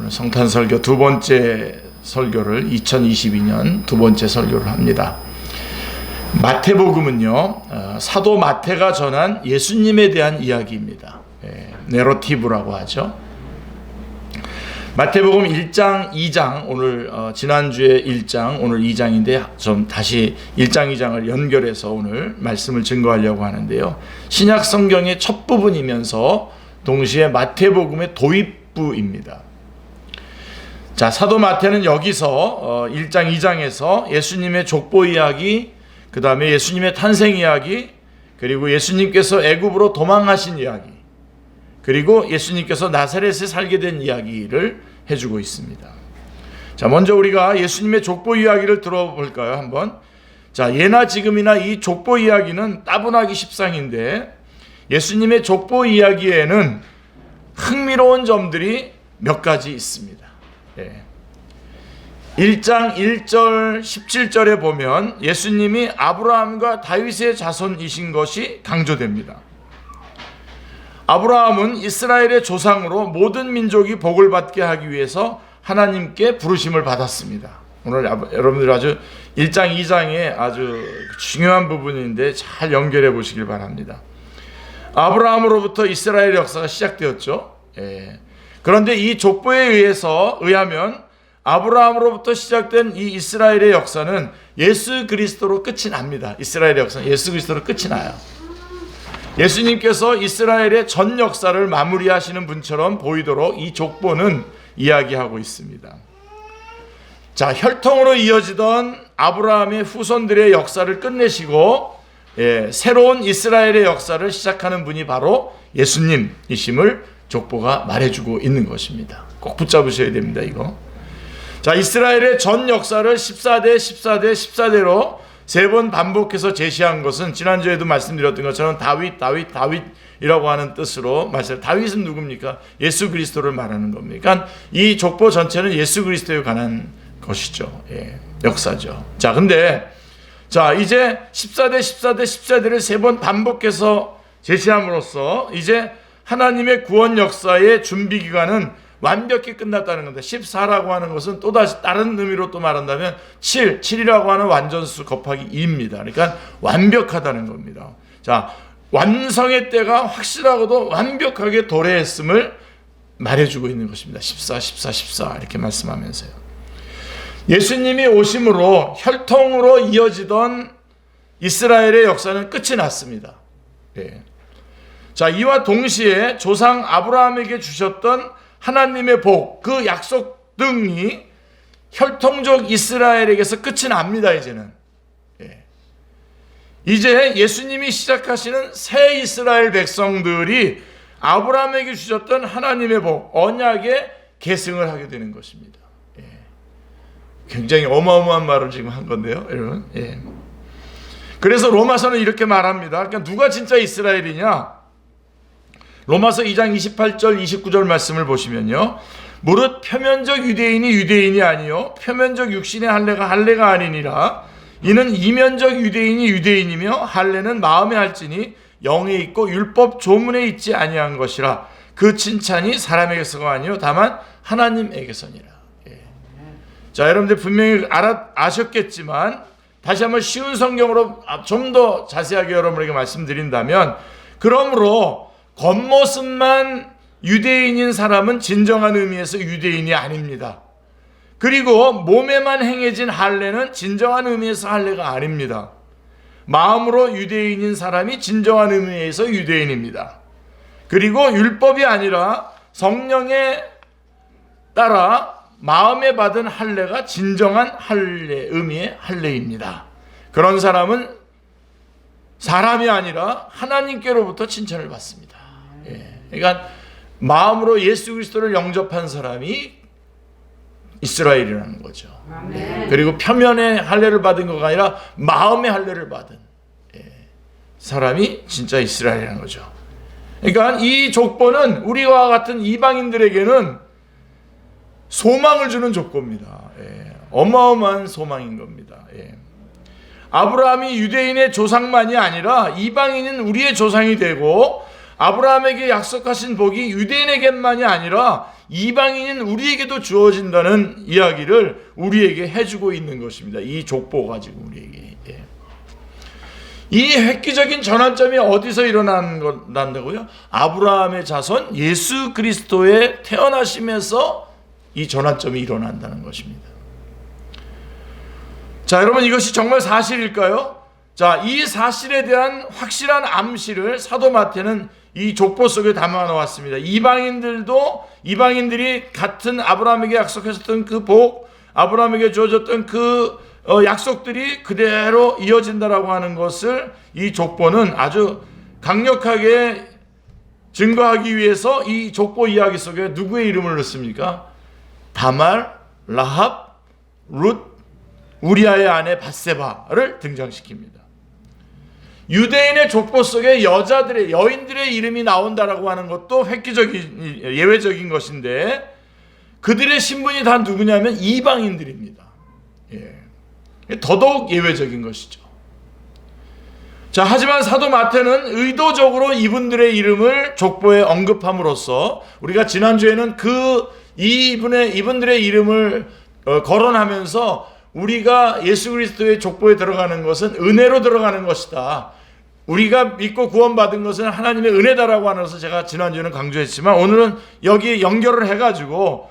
성탄 설교 두 번째 설교를 2022년 두 번째 설교를 합니다. 마태복음은요, 사도 마태가 전한 예수님에 대한 이야기입니다. 내러티브라고 하죠. 마태복음 1장, 2장, 오늘 지난주에 1장, 오늘 2장인데 좀 다시 1장, 2장을 연결해서 오늘 말씀을 증거하려고 하는데요. 신약 성경의 첫 부분이면서 동시에 마태복음의 도입부입니다. 자, 사도 마태는 여기서 1장, 2장에서 예수님의 족보 이야기, 그 다음에 예수님의 탄생 이야기, 그리고 예수님께서 애굽으로 도망하신 이야기, 그리고 예수님께서 나사렛에 살게 된 이야기를 해주고 있습니다. 자, 먼저 우리가 예수님의 족보 이야기를 들어볼까요? 한번. 자, 예나 지금이나 이 족보 이야기는 따분하기 십상인데 예수님의 족보 이야기에는 흥미로운 점들이 몇 가지 있습니다. 1장 1절 17절에 보면 예수님이 아브라함과 다윗의 자손이신 것이 강조됩니다. 아브라함은 이스라엘의 조상으로 모든 민족이 복을 받게 하기 위해서 하나님께 부르심을 받았습니다. 오늘 여러분들 아주 1장 2장에 아주 중요한 부분인데 잘 연결해 보시길 바랍니다. 아브라함으로부터 이스라엘의 역사가 시작되었죠. 그런데 이 족보에 의하면 아브라함으로부터 시작된 이 이스라엘의 역사는 예수 그리스도로 끝이 납니다. 이스라엘의 역사는 예수 그리스도로 끝이 나요. 예수님께서 이스라엘의 전 역사를 마무리하시는 분처럼 보이도록 이 족보는 이야기하고 있습니다. 자, 혈통으로 이어지던 아브라함의 후손들의 역사를 끝내시고 새로운 이스라엘의 역사를 시작하는 분이 바로 예수님이심을 족보가 말해주고 있는 것입니다. 꼭 붙잡으셔야 됩니다, 이거. 자, 이스라엘의 전 역사를 14대, 14대, 14대로 세 번 반복해서 제시한 것은 지난주에도 말씀드렸던 것처럼 다윗이라고 하는 뜻으로 말씀. 다윗은 누굽니까? 예수 그리스도를 말하는 겁니다. 그러니까 이 족보 전체는 예수 그리스도에 관한 것이죠. 역사죠. 자, 근데 이제 14대, 14대, 14대를 세 번 반복해서 제시함으로써 이제 하나님의 구원 역사의 준비 기간은 완벽히 끝났다는 겁니다. 14라고 하는 것은 또다시 다른 의미로 또 말한다면 7이라고 하는 완전수 곱하기 2입니다. 그러니까 완벽하다는 겁니다. 자, 완성의 때가 확실하고도 완벽하게 도래했음을 말해주고 있는 것입니다. 14 이렇게 말씀하면서요. 예수님이 오심으로 혈통으로 이어지던 이스라엘의 역사는 끝이 났습니다. 자, 이와 동시에 조상 아브라함에게 주셨던 하나님의 복, 그 약속 등이 혈통적 이스라엘에게서 끝이 납니다. 이제는 이제 예수님이 시작하시는 새 이스라엘 백성들이 아브라함에게 주셨던 하나님의 복, 언약의 계승을 하게 되는 것입니다. 굉장히 어마어마한 말을 지금 한 건데요, 여러분. 그래서 로마서는 이렇게 말합니다. 그러니까 누가 진짜 이스라엘이냐? 로마서 2장 28절 29절 말씀을 보시면요, 무릇 표면적 유대인이 유대인이 아니요 표면적 육신의 할례가 아니니라. 이는 이면적 유대인이 유대인이며 할례는 마음에 할지니 영에 있고 율법 조문에 있지 아니한 것이라. 그 칭찬이 사람에게서가 아니요 다만 하나님에게서니라. 자, 여러분들 분명히 아셨겠지만 다시 한번 쉬운 성경으로 좀 더 자세하게 여러분에게 말씀드린다면, 그러므로 겉모습만 유대인인 사람은 진정한 의미에서 유대인이 아닙니다. 그리고 몸에만 행해진 할례는 진정한 의미에서 할례가 아닙니다. 마음으로 유대인인 사람이 진정한 의미에서 유대인입니다. 그리고 율법이 아니라 성령에 따라 마음에 받은 할례가 진정한 할례, 의미의 할례입니다. 그런 사람은 사람이 아니라 하나님께로부터 칭찬을 받습니다. 그러니까 마음으로 예수 그리스도를 영접한 사람이 이스라엘이라는 거죠. 그리고 표면의 할례를 받은 것가 아니라 마음의 할례를 받은 사람이 진짜 이스라엘이라는 거죠. 그러니까 이 족보는 우리와 같은 이방인들에게는 소망을 주는 족보입니다. 어마어마한 소망인 겁니다. 아브라함이 유대인의 조상만이 아니라 이방인은 우리의 조상이 되고 아브라함에게 약속하신 복이 유대인에게만이 아니라 이방인인 우리에게도 주어진다는 이야기를 우리에게 해주고 있는 것입니다. 이 족보 가지고 우리에게. 이 획기적인 전환점이 어디서 일어난다고요? 아브라함의 자손 예수 그리스도의 태어나심에서 이 전환점이 일어난다는 것입니다. 자, 여러분, 이것이 정말 사실일까요? 자, 이 사실에 대한 확실한 암시를 사도 마태는 이 족보 속에 담아 놓았습니다. 이방인들이 같은 아브라함에게 약속했었던 그 복, 아브라함에게 주어졌던 그 약속들이 그대로 이어진다라고 하는 것을 이 족보는 아주 강력하게 증거하기 위해서 이 족보 이야기 속에 누구의 이름을 넣습니까? 다말, 라합, 룻, 우리아의 아내 밧세바를 등장시킵니다. 유대인의 족보 속에 여인들의 이름이 나온다라고 하는 것도 획기적인, 예외적인 것인데, 그들의 신분이 다 누구냐면 이방인들입니다. 더더욱 예외적인 것이죠. 자, 하지만 사도 마태는 의도적으로 이분들의 이름을 족보에 언급함으로써 우리가 지난주에는 이분들의 이름을 거론하면서 우리가 예수 그리스도의 족보에 들어가는 것은 은혜로 들어가는 것이다. 우리가 믿고 구원받은 것은 하나님의 은혜다라고 하면서 제가 지난주에는 강조했지만 오늘은 여기 연결을 해가지고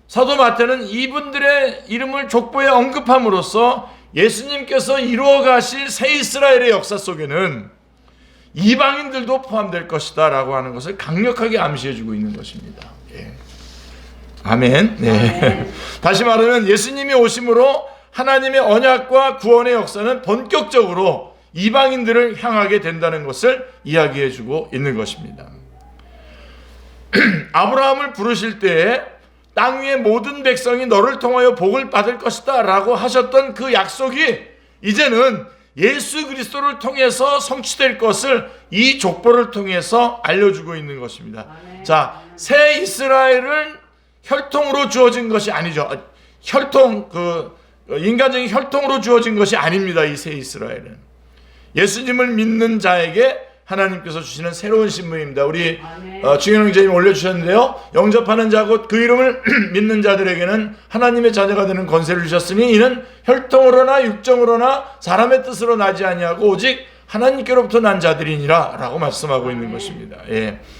사도 마태는 이분들의 이름을 족보에 언급함으로써 예수님께서 이루어 가실 새 이스라엘의 역사 속에는 이방인들도 포함될 것이다 라고 하는 것을 강력하게 암시해주고 있는 것입니다. 아멘. 네. 다시 말하면 예수님이 오심으로 하나님의 언약과 구원의 역사는 본격적으로 이방인들을 향하게 된다는 것을 이야기해주고 있는 것입니다. 아브라함을 부르실 때에 땅 위의 모든 백성이 너를 통하여 복을 받을 것이다 라고 하셨던 그 약속이 이제는 예수 그리스도를 통해서 성취될 것을 이 족보를 통해서 알려주고 있는 것입니다. 자, 새 이스라엘은 혈통으로 주어진 것이 아니죠. 인간적인 혈통으로 주어진 것이 아닙니다. 이 새 이스라엘은 예수님을 믿는 자에게 하나님께서 주시는 새로운 신분입니다. 우리 중현 형제님 올려주셨는데요. 영접하는 자 곧 그 이름을 믿는 자들에게는 하나님의 자녀가 되는 권세를 주셨으니 이는 혈통으로나 육정으로나 사람의 뜻으로 나지 아니하고 오직 하나님께로부터 난 자들이니라 라고 말씀하고 있는 것입니다.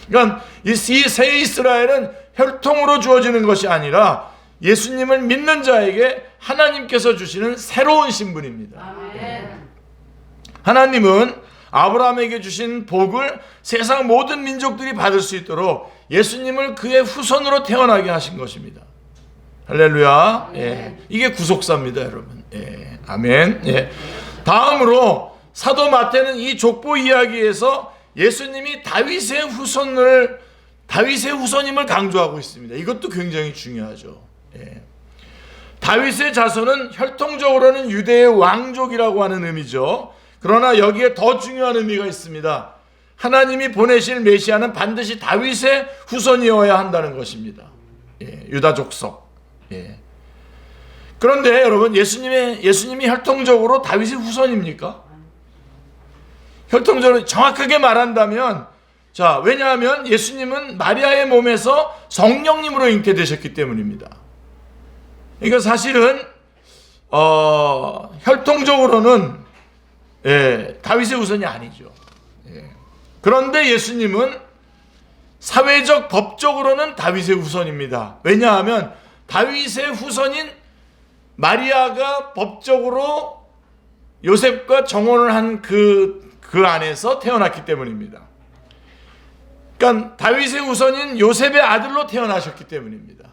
그러니까 이 새 이스라엘은 혈통으로 주어지는 것이 아니라 예수님을 믿는 자에게 하나님께서 주시는 새로운 신분입니다. 하나님은 아브라함에게 주신 복을 세상 모든 민족들이 받을 수 있도록 예수님을 그의 후손으로 태어나게 하신 것입니다. 할렐루야. 이게 구속사입니다, 여러분. 아멘. 다음으로 사도 마태는 이 족보 이야기에서 예수님이 다윗의 후손임을 강조하고 있습니다. 이것도 굉장히 중요하죠. 다윗의 자손은 혈통적으로는 유대의 왕족이라고 하는 의미죠. 그러나 여기에 더 중요한 의미가 있습니다. 하나님이 보내실 메시아는 반드시 다윗의 후손이어야 한다는 것입니다. 유다 족속. 그런데 여러분, 예수님이 혈통적으로 다윗의 후손입니까? 혈통적으로 정확하게 말한다면, 자, 왜냐하면 예수님은 마리아의 몸에서 성령님으로 잉태되셨기 때문입니다. 그러니까 사실은 혈통적으로는 다윗의 후손이 아니죠. 그런데 예수님은 사회적 법적으로는 다윗의 후손입니다. 왜냐하면 다윗의 후손인 마리아가 법적으로 요셉과 정혼을 한 그 안에서 태어났기 때문입니다. 그러니까 다윗의 후손인 요셉의 아들로 태어나셨기 때문입니다.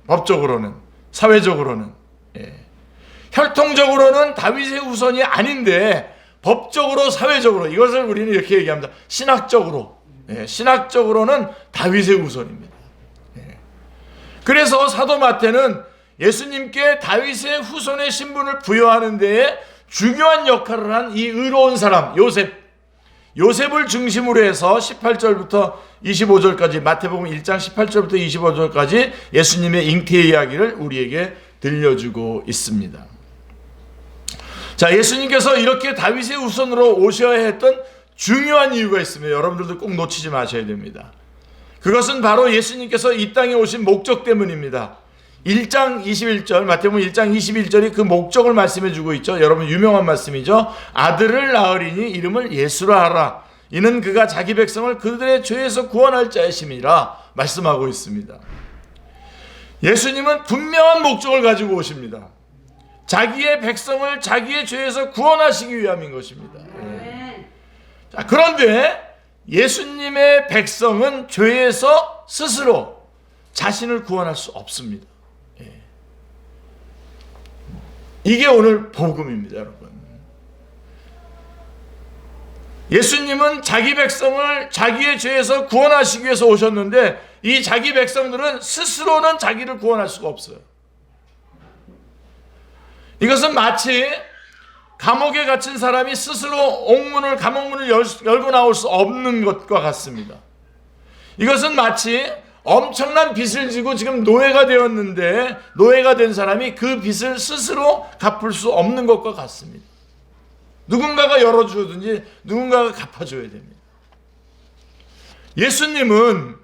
법적으로는, 사회적으로는. 혈통적으로는 다윗의 후손이 아닌데 법적으로, 사회적으로, 이것을 우리는 이렇게 얘기합니다. 신학적으로는 다윗의 후손입니다. 그래서 사도 마태는 예수님께 다윗의 후손의 신분을 부여하는 데에 중요한 역할을 한 이 의로운 사람 요셉을 중심으로 해서 18절부터 25절까지, 마태복음 1장 18절부터 25절까지 예수님의 잉태의 이야기를 우리에게 들려주고 있습니다. 자, 예수님께서 이렇게 다윗의 후손으로 오셔야 했던 중요한 이유가 있으면 여러분들도 꼭 놓치지 마셔야 됩니다. 그것은 바로 예수님께서 이 땅에 오신 목적 때문입니다. 1장 21절, 마태복음 1장 21절이 그 목적을 말씀해 주고 있죠. 여러분 유명한 말씀이죠. 아들을 낳으리니 이름을 예수라 하라. 이는 그가 자기 백성을 그들의 죄에서 구원할 자이심이라 말씀하고 있습니다. 예수님은 분명한 목적을 가지고 오십니다. 자기의 백성을 자기의 죄에서 구원하시기 위함인 것입니다. 자, 그런데 예수님의 백성은 죄에서 스스로 자신을 구원할 수 없습니다. 이게 오늘 복음입니다, 여러분. 예수님은 자기 백성을 자기의 죄에서 구원하시기 위해서 오셨는데 이 자기 백성들은 스스로는 자기를 구원할 수가 없어요. 이것은 마치 감옥에 갇힌 사람이 스스로 감옥문을 열고 나올 수 없는 것과 같습니다. 이것은 마치 엄청난 빚을 지고 지금 노예가 되었는데 노예가 된 사람이 그 빚을 스스로 갚을 수 없는 것과 같습니다. 누군가가 열어주든지 누군가가 갚아줘야 됩니다. 예수님은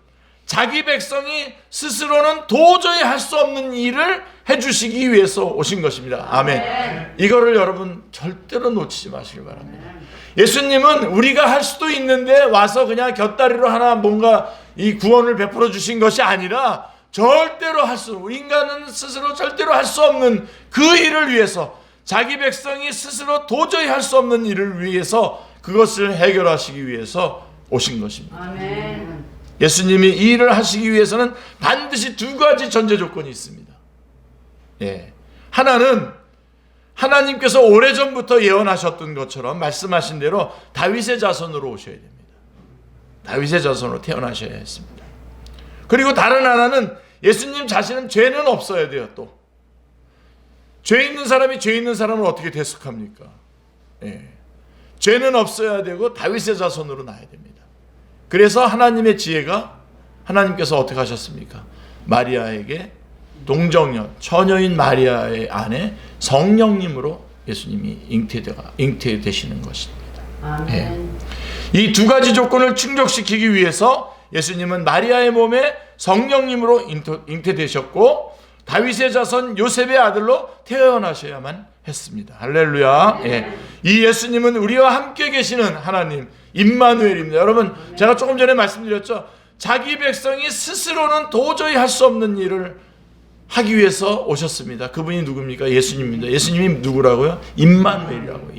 자기 백성이 스스로는 도저히 할 수 없는 일을 해주시기 위해서 오신 것입니다. 아멘. 이거를 여러분 절대로 놓치지 마시기 바랍니다. 예수님은 우리가 할 수도 있는데 와서 그냥 곁다리로 하나 뭔가 이 구원을 베풀어 주신 것이 아니라 절대로 인간은 스스로 절대로 할 수 없는 그 일을 위해서 자기 백성이 스스로 도저히 할 수 없는 일을 위해서 그것을 해결하시기 위해서 오신 것입니다. 아멘. 예수님이 이 일을 하시기 위해서는 반드시 두 가지 전제 조건이 있습니다. 하나는 하나님께서 오래전부터 예언하셨던 것처럼 말씀하신 대로 다윗의 자손으로 오셔야 됩니다. 다윗의 자손으로 태어나셔야 했습니다. 그리고 다른 하나는 예수님 자신은 죄는 없어야 돼요. 또 죄 있는 사람이 죄 있는 사람을 어떻게 대속합니까? 죄는 없어야 되고 다윗의 자손으로 나야 됩니다. 그래서 하나님의 지혜가 하나님께서 어떻게 하셨습니까? 마리아에게 동정녀 처녀인 마리아의 아내 성령님으로 예수님이 잉태되시는 것입니다. 아멘. 이 두 가지 조건을 충족시키기 위해서 예수님은 마리아의 몸에 성령님으로 잉태되셨고 다윗의 자손 요셉의 아들로 태어나셔야만 했습니다. 할렐루야. 이 예수님은 우리와 함께 계시는 하나님 임마누엘입니다. 여러분 제가 조금 전에 말씀드렸죠. 자기 백성이 스스로는 도저히 할 수 없는 일을 하기 위해서 오셨습니다. 그분이 누굽니까? 예수님입니다. 예수님이 누구라고요? 임마누엘이라고요.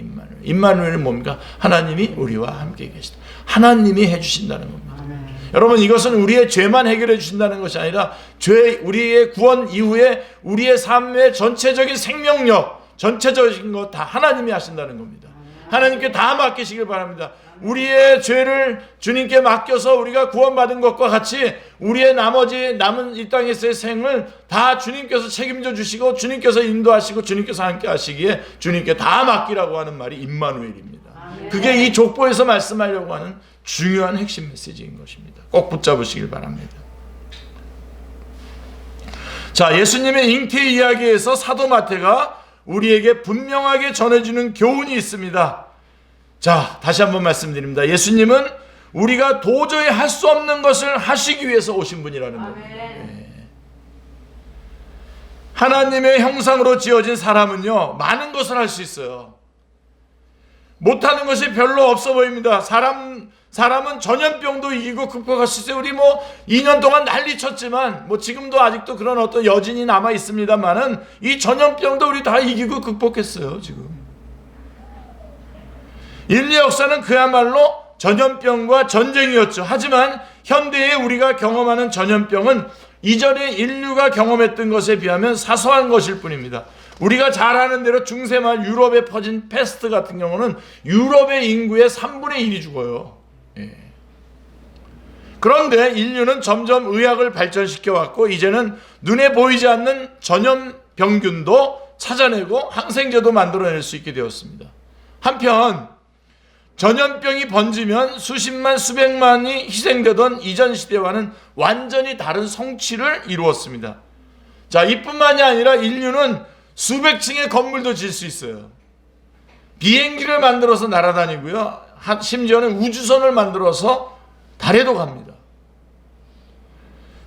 임마누엘은 뭡니까? 하나님이 우리와 함께 계시다. 하나님이 해주신다는 겁니다. 여러분 이것은 우리의 죄만 해결해 주신다는 것이 아니라 우리의 구원 이후에 우리의 삶의 전체적인 생명력, 전체적인 것 다 하나님이 하신다는 겁니다. 하나님께 다 맡기시길 바랍니다. 우리의 죄를 주님께 맡겨서 우리가 구원받은 것과 같이 우리의 남은 이 땅에서의 생을 다 주님께서 책임져 주시고 주님께서 인도하시고 주님께서 함께 하시기에 주님께 다 맡기라고 하는 말이 임마누엘입니다. 그게 이 족보에서 말씀하려고 하는 중요한 핵심 메시지인 것입니다. 꼭 붙잡으시길 바랍니다. 자, 예수님의 잉태 이야기에서 사도 마태가 우리에게 분명하게 전해주는 교훈이 있습니다. 자, 다시 한번 말씀드립니다. 예수님은 우리가 도저히 할 수 없는 것을 하시기 위해서 오신 분이라는 겁니다. 하나님의 형상으로 지어진 사람은요, 많은 것을 할 수 있어요. 못하는 것이 별로 없어 보입니다. 사람은 전염병도 이기고 극복할 수 있어요. 우리 2년 동안 난리 쳤지만 지금도 아직도 그런 어떤 여진이 남아 있습니다만은 이 전염병도 우리 다 이기고 극복했어요. 지금 인류 역사는 그야말로 전염병과 전쟁이었죠. 하지만 현대에 우리가 경험하는 전염병은 이전에 인류가 경험했던 것에 비하면 사소한 것일 뿐입니다. 우리가 잘 아는 대로 중세말 유럽에 퍼진 패스트 같은 경우는 유럽의 인구의 3분의 1이 죽어요. 그런데 인류는 점점 의학을 발전시켜 왔고 이제는 눈에 보이지 않는 전염병균도 찾아내고 항생제도 만들어낼 수 있게 되었습니다. 한편 전염병이 번지면 수십만 수백만이 희생되던 이전 시대와는 완전히 다른 성취를 이루었습니다. 자, 이뿐만이 아니라 인류는 수백 층의 건물도 지을 수 있어요. 비행기를 만들어서 날아다니고요. 심지어는 우주선을 만들어서 달에도 갑니다.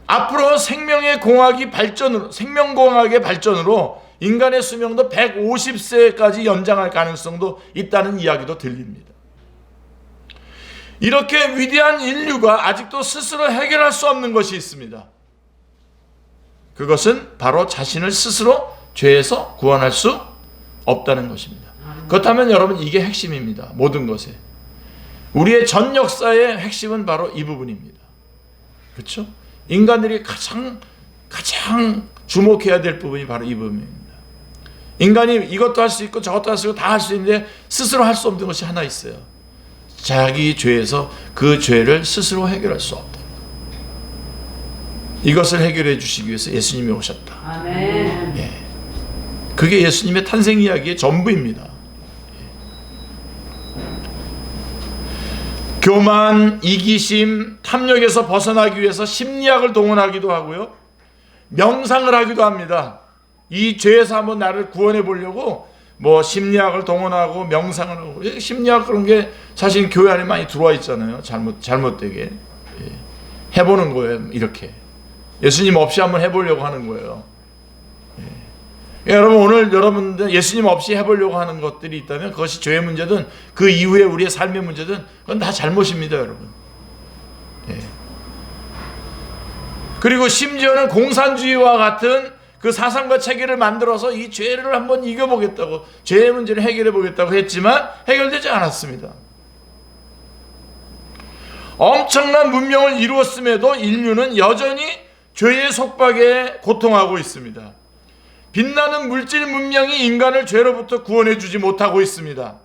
앞으로 생명공학의 발전으로 인간의 수명도 150세까지 연장할 가능성도 있다는 이야기도 들립니다. 이렇게 위대한 인류가 아직도 스스로 해결할 수 없는 것이 있습니다. 그것은 바로 자신을 스스로 죄에서 구원할 수 없다는 것입니다. 그렇다면 여러분, 이게 핵심입니다. 모든 것에. 우리의 전 역사의 핵심은 바로 이 부분입니다. 그렇죠? 인간들이 가장 주목해야 될 부분이 바로 이 부분입니다. 인간이 이것도 할 수 있고 저것도 할 수 있고 다 할 수 있는데 스스로 할 수 없는 것이 하나 있어요. 자기 죄에서 그 죄를 스스로 해결할 수 없다. 이것을 해결해 주시기 위해서 예수님이 오셨다. 아멘. 예. 그게 예수님의 탄생 이야기의 전부입니다. 예. 교만, 이기심, 탐욕에서 벗어나기 위해서 심리학을 동원하기도 하고요. 명상을 하기도 합니다. 이 죄에서 한번 나를 구원해 보려고 심리학을 동원하고 명상을 하고. 심리학 그런 게 사실 교회 안에 많이 들어와 있잖아요. 잘못되게. 예. 해보는 거예요. 이렇게. 예수님 없이 한번 해보려고 하는 거예요. 예. 여러분, 오늘 여러분들 예수님 없이 해보려고 하는 것들이 있다면 그것이 죄의 문제든 그 이후에 우리의 삶의 문제든 그건 다 잘못입니다, 여러분. 예. 그리고 심지어는 공산주의와 같은 그 사상과 체계를 만들어서 이 죄를 한번 이겨보겠다고, 죄의 문제를 해결해 보겠다고 했지만 해결되지 않았습니다. 엄청난 문명을 이루었음에도 인류는 여전히 죄의 속박에 고통하고 있습니다. 빛나는 물질 문명이 인간을 죄로부터 구원해 주지 못하고 있습니다.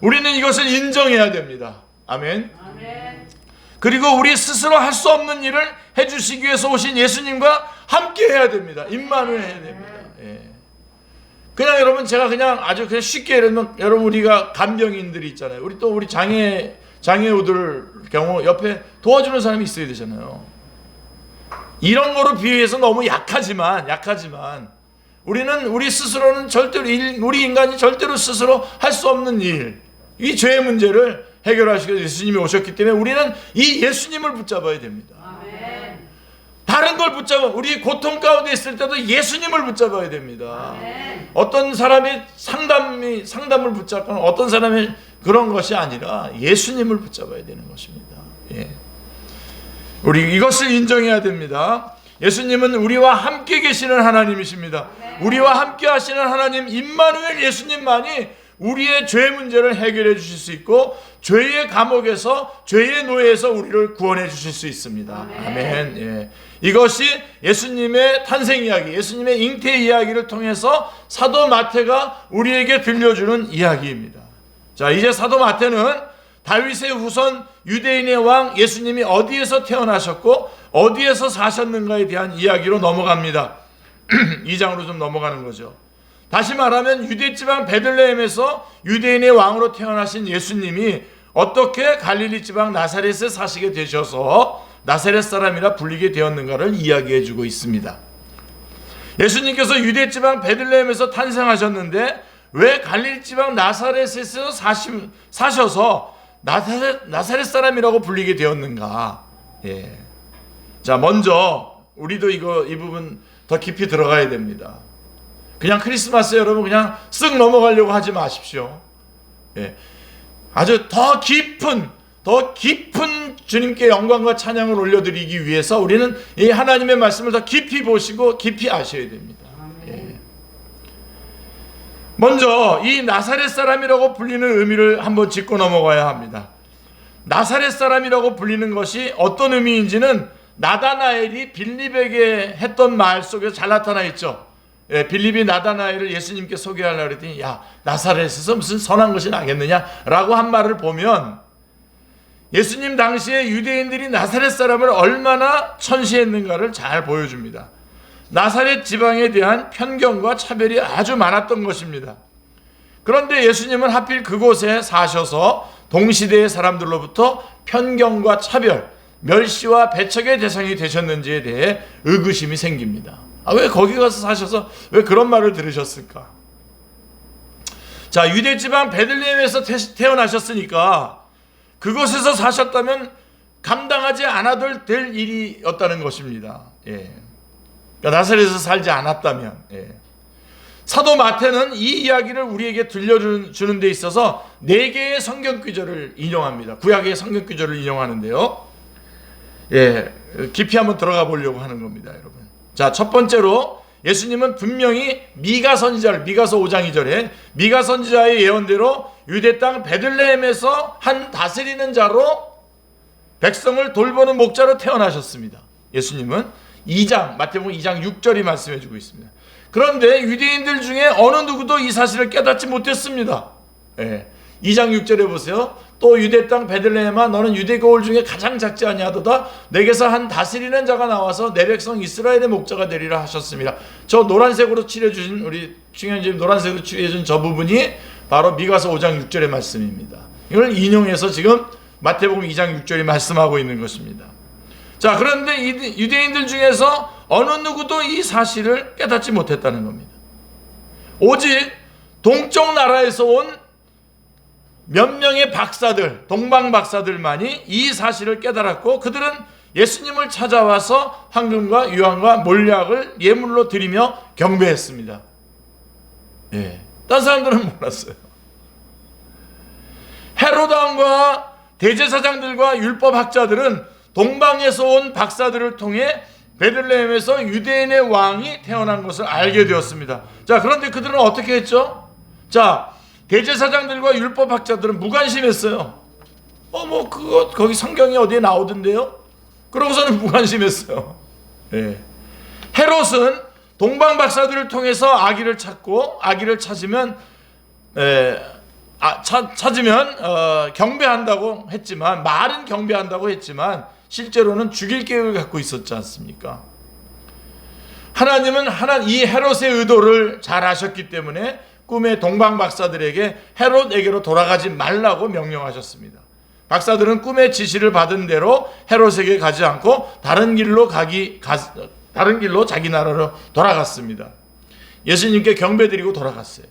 우리는 이것을 인정해야 됩니다. 아멘. 아멘. 그리고 우리 스스로 할 수 없는 일을 해주시기 위해서 오신 예수님과 함께 해야 됩니다. 임만을 해야 됩니다. 예. 그냥 여러분, 제가 아주 쉽게 예를 들면, 여러분, 우리가 간병인들이 있잖아요. 우리 장애우들 경우 옆에 도와주는 사람이 있어야 되잖아요. 이런 거로 비유해서 너무 약하지만 우리는 우리 스스로는 절대로 우리 인간이 절대로 스스로 할 수 없는 일, 이 죄의 문제를 해결하시기 위해서 예수님이 오셨기 때문에 우리는 이 예수님을 붙잡아야 됩니다. 아멘. 다른 걸 붙잡아, 우리 고통 가운데 있을 때도 예수님을 붙잡아야 됩니다. 아멘. 어떤 사람이 상담을 붙잡거나 어떤 사람이 그런 것이 아니라 예수님을 붙잡아야 되는 것입니다. 예. 우리 이것을 인정해야 됩니다. 예수님은 우리와 함께 계시는 하나님이십니다. 우리와 함께 하시는 하나님 임마누엘 예수님만이 우리의 죄 문제를 해결해 주실 수 있고 죄의 감옥에서, 죄의 노예에서 우리를 구원해 주실 수 있습니다. 아멘. 예. 이것이 예수님의 탄생 이야기, 예수님의 잉태 이야기를 통해서 사도 마태가 우리에게 들려주는 이야기입니다. 자, 이제 사도 마태는 다윗의 후손 유대인의 왕 예수님이 어디에서 태어나셨고 어디에서 사셨는가에 대한 이야기로 넘어갑니다. 2장으로 좀 넘어가는 거죠. 다시 말하면 유대지방 베들레헴에서 유대인의 왕으로 태어나신 예수님이 어떻게 갈릴리 지방 나사렛에 사시게 되셔서 나사렛 사람이라 불리게 되었는가를 이야기해 주고 있습니다. 예수님께서 유대지방 베들레헴에서 탄생하셨는데 왜 갈릴리 지방 나사렛에서 사셔서 나사렛 사람이라고 불리게 되었는가? 예. 자, 먼저 우리도 이 부분 더 깊이 들어가야 됩니다. 그냥 크리스마스 여러분 그냥 쓱 넘어가려고 하지 마십시오. 예. 아주 더 깊은 주님께 영광과 찬양을 올려드리기 위해서 우리는 이 하나님의 말씀을 더 깊이 보시고 깊이 아셔야 됩니다. 예. 먼저 이 나사렛 사람이라고 불리는 의미를 한번 짚고 넘어가야 합니다. 나사렛 사람이라고 불리는 것이 어떤 의미인지는 나다나엘이 빌립에게 했던 말 속에서 잘 나타나 있죠. 예, 빌립이 나다나엘을 예수님께 소개하려고 했더니 야, 나사렛에서 무슨 선한 것이 나겠느냐라고 한 말을 보면 예수님 당시에 유대인들이 나사렛 사람을 얼마나 천시했는가를 잘 보여줍니다. 나사렛 지방에 대한 편견과 차별이 아주 많았던 것입니다. 그런데 예수님은 하필 그곳에 사셔서 동시대의 사람들로부터 편견과 차별, 멸시와 배척의 대상이 되셨는지에 대해 의구심이 생깁니다. 왜 거기 가서 사셔서 왜 그런 말을 들으셨을까? 자, 유대 지방 베들레헴에서 태어나셨으니까 그곳에서 사셨다면 감당하지 않아도 될 일이었다는 것입니다. 예. 그러니까 나사렛에서 살지 않았다면. 예. 사도 마태는 이 이야기를 우리에게 들려주는 데 있어서 4개의 성경 구절을 인용합니다. 구약의 성경 구절을 인용하는데요. 예, 깊이 한번 들어가 보려고 하는 겁니다, 여러분. 자, 첫 번째로 예수님은 분명히 미가서 5장 2절에 미가 선지자의 예언대로 유대 땅 베들레헴에서 한 다스리는 자로 백성을 돌보는 목자로 태어나셨습니다. 예수님은 마태복음 2장 6절이 말씀해 주고 있습니다. 그런데 유대인들 중에 어느 누구도 이 사실을 깨닫지 못했습니다. 예. 2장 6절에 보세요. 또 유대 땅 베들레헴아 너는 유대 거울 중에 가장 작지 아니하도다. 내게서 한 다스리는 자가 나와서 내 백성 이스라엘의 목자가 되리라 하셨습니다. 저 노란색으로 칠해주신 우리 충현님 노란색으로 칠해준 저 부분이 바로 미가서 5장 6절의 말씀입니다. 이걸 인용해서 지금 마태복음 2장 6절이 말씀하고 있는 것입니다. 자, 그런데 유대인들 중에서 어느 누구도 이 사실을 깨닫지 못했다는 겁니다. 오직 동쪽 나라에서 온 몇 명의 박사들, 동방 박사들만이 이 사실을 깨달았고 그들은 예수님을 찾아와서 황금과 유황과 몰약을 예물로 드리며 경배했습니다. 예, 딴 사람들은 몰랐어요. 헤롯 왕과 대제사장들과 율법학자들은 동방에서 온 박사들을 통해 베들레헴에서 유대인의 왕이 태어난 것을 알게 되었습니다. 자, 그런데 그들은 어떻게 했죠? 자, 대제사장들과 율법학자들은 무관심했어요. 그거 거기 성경이 어디에 나오던데요? 그러고서는 무관심했어요. 예. 헤롯은 동방 박사들을 통해서 아기를 찾고 아기를 찾으면 경배한다고 했지만 말은 경배한다고 했지만 실제로는 죽일 계획을 갖고 있었지 않습니까? 하나님은 이 헤롯의 의도를 잘 아셨기 때문에 꿈의 동방 박사들에게 헤롯에게로 돌아가지 말라고 명령하셨습니다. 박사들은 꿈의 지시를 받은 대로 헤롯에게 가지 않고 다른 길로 자기 나라로 돌아갔습니다. 예수님께 경배드리고 돌아갔어요.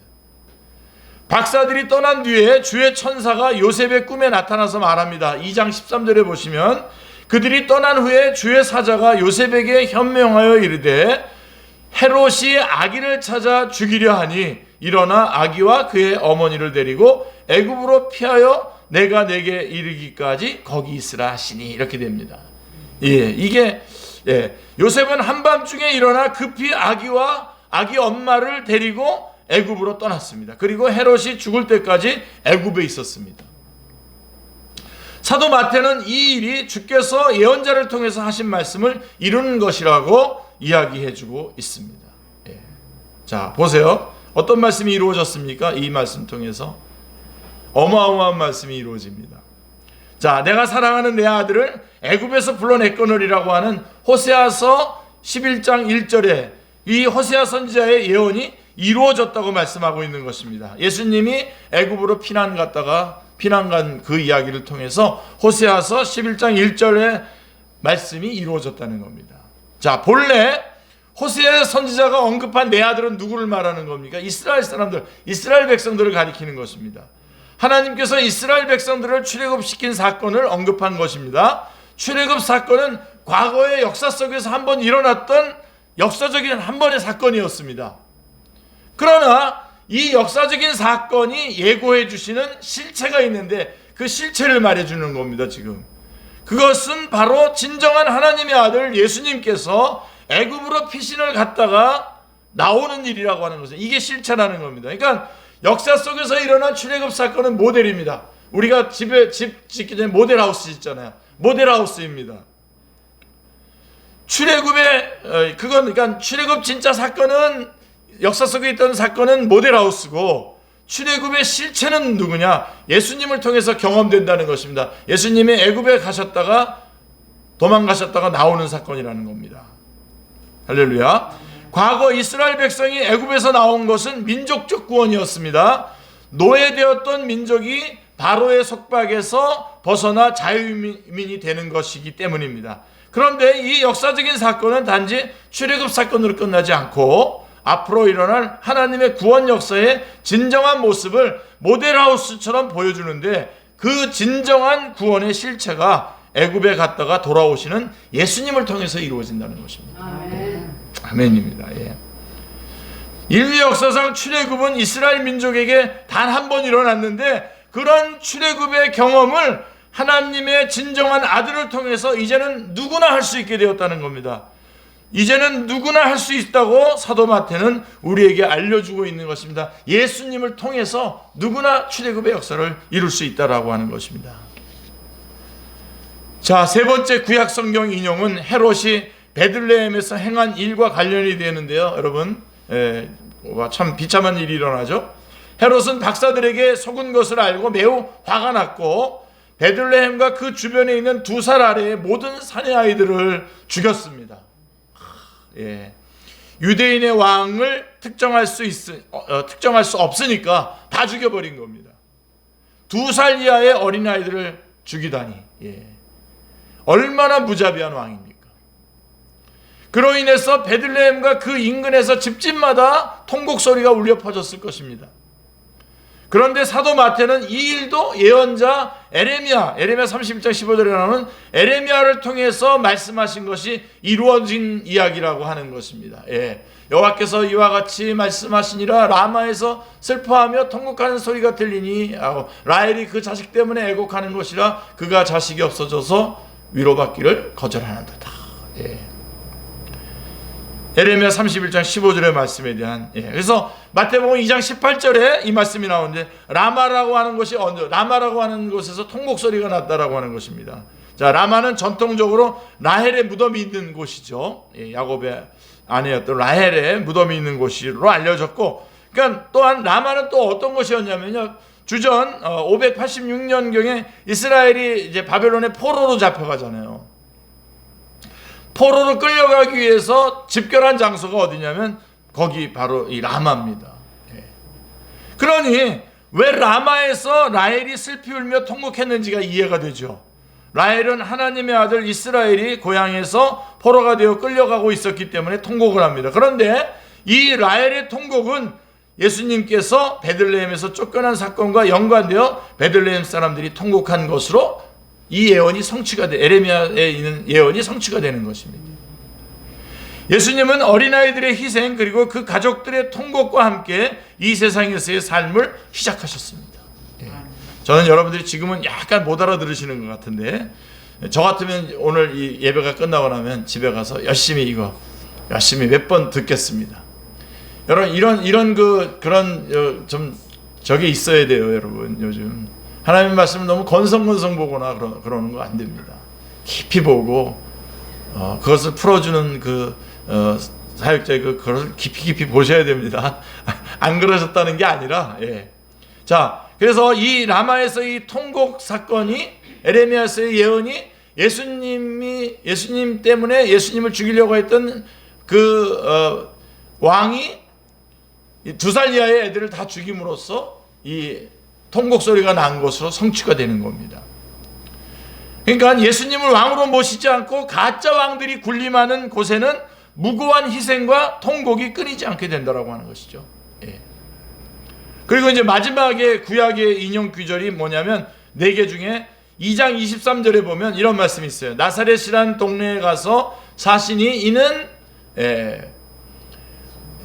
박사들이 떠난 뒤에 주의 천사가 요셉의 꿈에 나타나서 말합니다. 2장 13절에 보시면 그들이 떠난 후에 주의 사자가 요셉에게 현명하여 이르되 헤롯이 아기를 찾아 죽이려 하니 일어나 아기와 그의 어머니를 데리고 애굽으로 피하여 내가 내게 이르기까지 거기 있으라 하시니 이렇게 됩니다. 요셉은 한밤중에 일어나 급히 아기와 아기 엄마를 데리고 애굽으로 떠났습니다. 그리고 헤롯이 죽을 때까지 애굽에 있었습니다. 사도 마태는 이 일이 주께서 예언자를 통해서 하신 말씀을 이루는 것이라고 이야기해주고 있습니다. 자, 보세요. 어떤 말씀이 이루어졌습니까? 이 말씀 통해서 어마어마한 말씀이 이루어집니다. 자, 내가 사랑하는 내 아들을 애굽에서 불러내꺼느리라고 하는 호세아서 11장 1절에 이 호세아 선지자의 예언이 이루어졌다고 말씀하고 있는 것입니다. 예수님이 애굽으로 피난 간 그 이야기를 통해서 호세아서 11장 1절의 말씀이 이루어졌다는 겁니다. 자, 본래 호세아 선지자가 언급한 내 아들은 누구를 말하는 겁니까? 이스라엘 사람들, 이스라엘 백성들을 가리키는 것입니다. 하나님께서 이스라엘 백성들을 출애굽시킨 사건을 언급한 것입니다. 출애굽 사건은 과거의 역사 속에서 한번 일어났던 역사적인 한 번의 사건이었습니다. 그러나 이 역사적인 사건이 예고해 주시는 실체가 있는데 그 실체를 말해주는 겁니다. 지금 그것은 바로 진정한 하나님의 아들 예수님께서 애굽으로 피신을 갔다가 나오는 일이라고 하는 것은 이게 실체라는 겁니다. 그러니까 역사 속에서 일어난 출애굽 사건은 모델입니다. 우리가 집 짓기 전에 모델하우스 있잖아요. 모델하우스입니다. 그러니까 출애굽 진짜 사건은 역사 속에 있던 사건은 모델하우스고 출애굽의 실체는 누구냐? 예수님을 통해서 경험된다는 것입니다. 예수님이 애굽에 가셨다가 도망가셨다가 나오는 사건이라는 겁니다. 할렐루야. 과거 이스라엘 백성이 애굽에서 나온 것은 민족적 구원이었습니다. 노예되었던 민족이 바로의 속박에서 벗어나 자유민이 되는 것이기 때문입니다. 그런데 이 역사적인 사건은 단지 출애굽 사건으로 끝나지 않고 앞으로 일어날 하나님의 구원 역사의 진정한 모습을 모델하우스처럼 보여주는데, 그 진정한 구원의 실체가 애굽에 갔다가 돌아오시는 예수님을 통해서 이루어진다는 것입니다. 아멘. 아멘입니다. 예. 인류 역사상 출애굽은 이스라엘 민족에게 단 한 번 일어났는데, 그런 출애굽의 경험을 하나님의 진정한 아들을 통해서 이제는 누구나 할 수 있게 되었다는 겁니다. 이제는 누구나 할 수 있다고 사도 마태는 우리에게 알려주고 있는 것입니다. 예수님을 통해서 누구나 출애굽의 역사를 이룰 수 있다라고 하는 것입니다. 자, 세 번째 구약 성경 인용은 헤롯이 베들레헴에서 행한 일과 관련이 되는데요. 여러분, 참 비참한 일이 일어나죠. 헤롯은 박사들에게 속은 것을 알고 매우 화가 났고, 베들레헴과 그 주변에 있는 2살 아래의 모든 사내 아이들을 죽였습니다. 예. 유대인의 왕을 특정할 수 없으니까 다 죽여버린 겁니다. 2살 이하의 어린아이들을 죽이다니, 예. 얼마나 무자비한 왕입니까? 그로 인해서 베들레헴과 그 인근에서 집집마다 통곡 소리가 울려 퍼졌을 것입니다. 그런데 사도 마태는 이 일도 예언자 에레미야 31장 15절에 나오는 에레미야를 통해서 말씀하신 것이 이루어진 이야기라고 하는 것입니다. 예. 여호와께서 이와 같이 말씀하시니라, 라마에서 슬퍼하며 통곡하는 소리가 들리니 라헬이 그 자식 때문에 애곡하는 것이라, 그가 자식이 없어져서 위로받기를 거절하는도다. 예. 에레미야 31장 15절의 말씀에 대한, 그래서 마태복음 2장 18절에 이 말씀이 나오는데, 라마라고 하는 것이 라마라고 하는 곳에서 통곡 소리가 났다라고 하는 것입니다. 자, 라마는 전통적으로 라헬의 무덤이 있는 곳이죠. 야곱의 아내였던 라헬의 무덤이 있는 곳으로 알려졌고, 그러니까 또한 라마는 또 어떤 곳이었냐면요, 주전 586년경에 이스라엘이 이제 바벨론의 포로로 잡혀가잖아요. 포로로 끌려가기 위해서 집결한 장소가 어디냐면 거기 바로 이 라마입니다. 예. 그러니 왜 라마에서 라헬이 슬피 울며 통곡했는지가 이해가 되죠. 라헬은 하나님의 아들 이스라엘이 고향에서 포로가 되어 끌려가고 있었기 때문에 통곡을 합니다. 그런데 이 라헬의 통곡은 예수님께서 베들레헴에서 쫓겨난 사건과 연관되어 베들레헴 사람들이 통곡한 것으로 이 예언이 성취가 에레미야에 있는 예언이 성취가 되는 것입니다. 예수님은 어린아이들의 희생 그리고 그 가족들의 통곡과 함께 이 세상에서의 삶을 시작하셨습니다. 예. 저는 여러분들이 지금은 약간 못 알아들으시는 것 같은데, 저 같으면 오늘 이 예배가 끝나고 나면 집에 가서 열심히 몇 번 듣겠습니다. 여러분, 이런 그런 좀 저게 있어야 돼요, 여러분. 요즘 하나님의 말씀을 너무 건성건성 보거나 그러는 거 안 됩니다. 깊이 보고 그것을 풀어주는 사역자의 그것을 깊이 보셔야 됩니다. 안 그러셨다는 게 아니라, 예. 자, 그래서 이 라마에서 이 통곡 사건이, 에레미야서의 예언이 예수님 때문에 예수님을 죽이려고 했던 왕이 2살 이하의 애들을 다 죽임으로써 이 통곡 소리가 난 것으로 성취가 되는 겁니다. 그러니까 예수님을 왕으로 모시지 않고 가짜 왕들이 군림하는 곳에는 무고한 희생과 통곡이 끊이지 않게 된다라고 하는 것이죠. 예. 그리고 이제 마지막에 구약의 인용 규절이 뭐냐면 4개 중에 2장 23절에 보면 이런 말씀이 있어요. 나사렛이란 동네에 가서 사시니 이는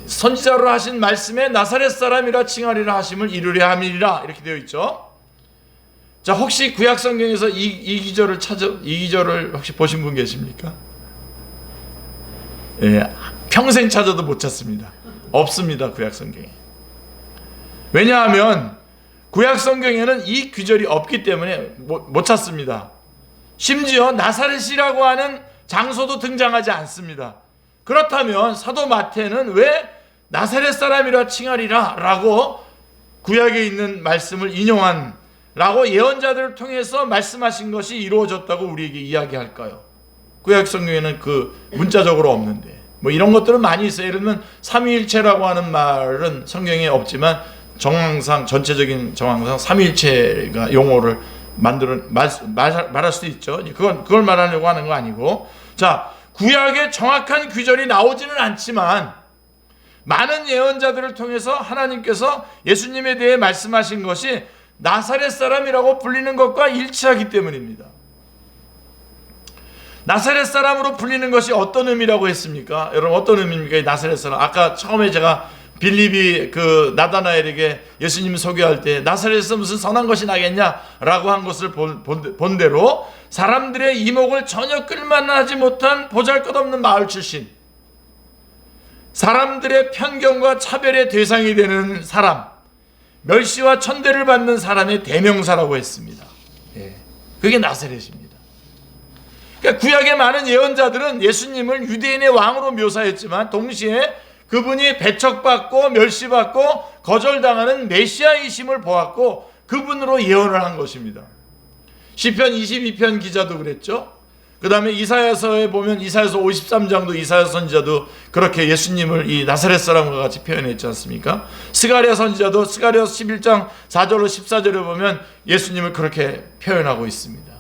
선지자로 하신 말씀에 나사렛 사람이라 칭하리라 하심을 이루려 함이리라, 이렇게 되어 있죠. 자, 혹시 구약 성경에서 이 기절을 혹시 보신 분 계십니까? 예, 평생 찾아도 못 찾습니다. 없습니다, 구약 성경에. 왜냐하면 구약 성경에는 이 규절이 없기 때문에 못 찾습니다. 심지어 나사렛이라고 하는 장소도 등장하지 않습니다. 그렇다면 사도 마태는 왜 나사렛 사람이라 칭하리라 라고 구약에 있는 말씀을 인용한 라고 예언자들을 통해서 말씀하신 것이 이루어졌다고 우리에게 이야기할까요? 구약 성경에는 그 문자적으로 없는데, 뭐 이런 것들은 많이 있어요. 예를 들면 삼위일체라고 하는 말은 성경에 없지만 정황상, 전체적인 정황상 삼위일체가 용어를 말할 수도 있죠. 그걸 말하려고 하는 거 아니고, 자, 구약에 정확한 규절이 나오지는 않지만 많은 예언자들을 통해서 하나님께서 예수님에 대해 말씀하신 것이 나사렛 사람이라고 불리는 것과 일치하기 때문입니다. 나사렛 사람으로 불리는 것이 어떤 의미라고 했습니까? 여러분, 어떤 의미입니까? 이 나사렛 사람. 아까 처음에 제가 빌립이 그 나다나엘에게 예수님 소개할 때 나사렛에서 무슨 선한 것이 나겠냐라고 한 것을 본 대로 사람들의 이목을 전혀 끌만하지 못한 보잘것없는 마을 출신, 사람들의 편견과 차별의 대상이 되는 사람, 멸시와 천대를 받는 사람의 대명사라고 했습니다. 그게 나사렛입니다. 그러니까 구약의 많은 예언자들은 예수님을 유대인의 왕으로 묘사했지만 동시에 그분이 배척받고 멸시받고 거절당하는 메시아이심을 보았고 그분으로 예언을 한 것입니다. 시편 22편 기자도 그랬죠. 그 다음에 이사야서에 보면 이사야서 53장도 이사야 선지자도 그렇게 예수님을 이 나사렛 사람과 같이 표현했지 않습니까? 스가랴 선지자도 스가랴 11장 4절로 14절에 보면 예수님을 그렇게 표현하고 있습니다.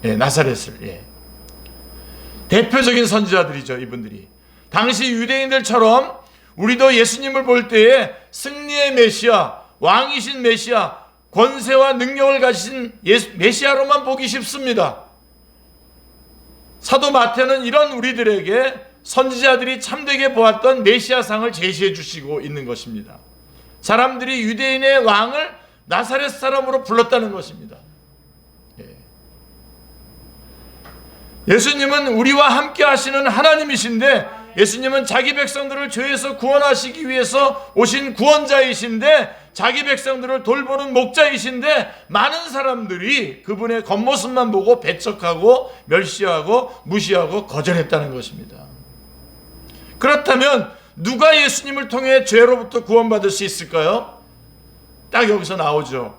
나사렛을. 대표적인 선지자들이죠, 이분들이. 당시 유대인들처럼 우리도 예수님을 볼 때에 승리의 메시아, 왕이신 메시아, 권세와 능력을 가진 메시아로만 보기 쉽습니다. 사도 마태는 이런 우리들에게 선지자들이 참되게 보았던 메시아상을 제시해 주시고 있는 것입니다. 사람들이 유대인의 왕을 나사렛 사람으로 불렀다는 것입니다. 예수님은 우리와 함께 하시는 하나님이신데, 예수님은 자기 백성들을 죄에서 구원하시기 위해서 오신 구원자이신데, 자기 백성들을 돌보는 목자이신데, 많은 사람들이 그분의 겉모습만 보고 배척하고 멸시하고 무시하고 거절했다는 것입니다. 그렇다면 누가 예수님을 통해 죄로부터 구원받을 수 있을까요? 딱 여기서 나오죠.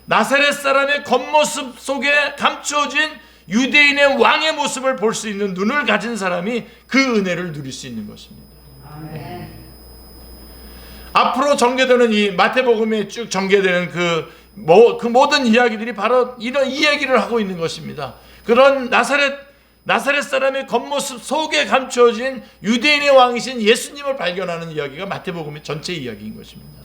나사렛 사람의 겉모습 속에 감추어진 유대인의 왕의 모습을 볼 수 있는 눈을 가진 사람이 그 은혜를 누릴 수 있는 것입니다. 아멘. 앞으로 전개되는 이 마태복음에 쭉 전개되는 그 모든 이야기들이 바로 이런 이 얘기를 하고 있는 것입니다. 그런 나사렛 사람의 겉모습 속에 감추어진 유대인의 왕이신 예수님을 발견하는 이야기가 마태복음의 전체 이야기인 것입니다.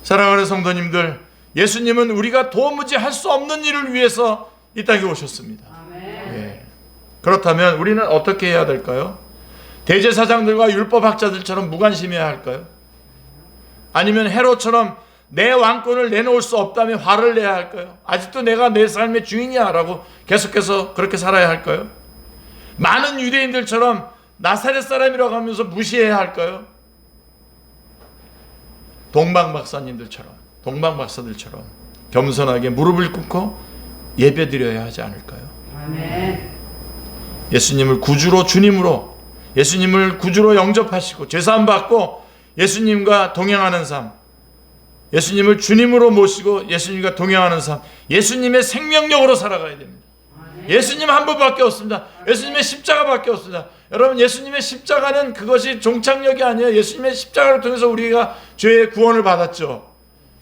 사랑하는 성도님들, 예수님은 우리가 도무지 할 수 없는 일을 위해서 이 땅에 오셨습니다. 아멘. 그렇다면 우리는 어떻게 해야 될까요? 대제사장들과 율법학자들처럼 무관심해야 할까요? 아니면 헤롯처럼 내 왕권을 내놓을 수 없다며 화를 내야 할까요? 아직도 내가 내 삶의 주인이야 라고 계속해서 그렇게 살아야 할까요? 많은 유대인들처럼 나사렛 사람이라고 하면서 무시해야 할까요? 동방박사들처럼 겸손하게 무릎을 꿇고 예배드려야 하지 않을까요? 아멘. 예수님을 구주로 주님으로, 예수님을 구주로 영접하시고 죄사함 받고 예수님과 동행하는 삶, 예수님을 주님으로 모시고 예수님과 동행하는 삶, 예수님의 생명력으로 살아가야 됩니다. 예수님 한 분밖에 없습니다. 예수님의 십자가밖에 없습니다. 여러분, 예수님의 십자가는 그것이 종착역이 아니에요. 예수님의 십자가를 통해서 우리가 죄의 구원을 받았죠.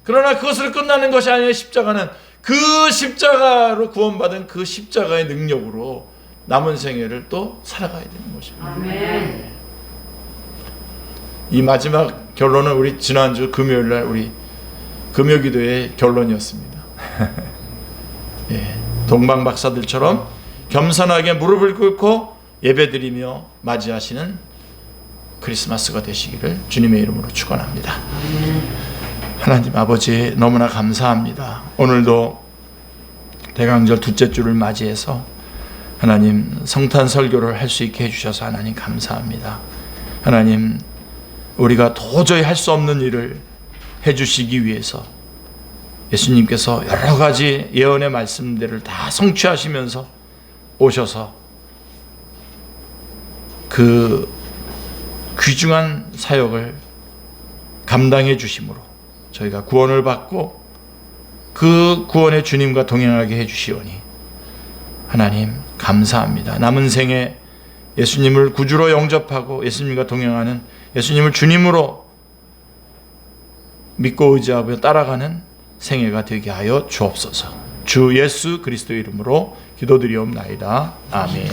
그러나 그것으로 끝나는 것이 아니에요. 십자가는 그 십자가로 구원받은 그 십자가의 능력으로 남은 생애를 또 살아가야 되는 것입니다. 아멘. 이 마지막 결론은 우리 지난주 금요일날 우리 금요기도의 결론이었습니다. 동방박사들처럼 겸손하게 무릎을 꿇고 예배드리며 맞이하시는 크리스마스가 되시기를 주님의 이름으로 축원합니다. 하나님 아버지, 너무나 감사합니다. 오늘도 대강절 둘째 주를 맞이해서 하나님 성탄 설교를 할 수 있게 해주셔서 하나님 감사합니다. 하나님, 우리가 도저히 할 수 없는 일을 해주시기 위해서 예수님께서 여러 가지 예언의 말씀들을 다 성취하시면서 오셔서 그 귀중한 사역을 감당해 주심으로 저희가 구원을 받고 그 구원의 주님과 동행하게 해주시오니 하나님 감사합니다. 남은 생에 예수님을 구주로 영접하고 예수님과 동행하는, 예수님을 주님으로 믿고 의지하며 따라가는 생애가 되게 하여 주옵소서. 주 예수 그리스도의 이름으로 기도드리옵나이다. 아멘.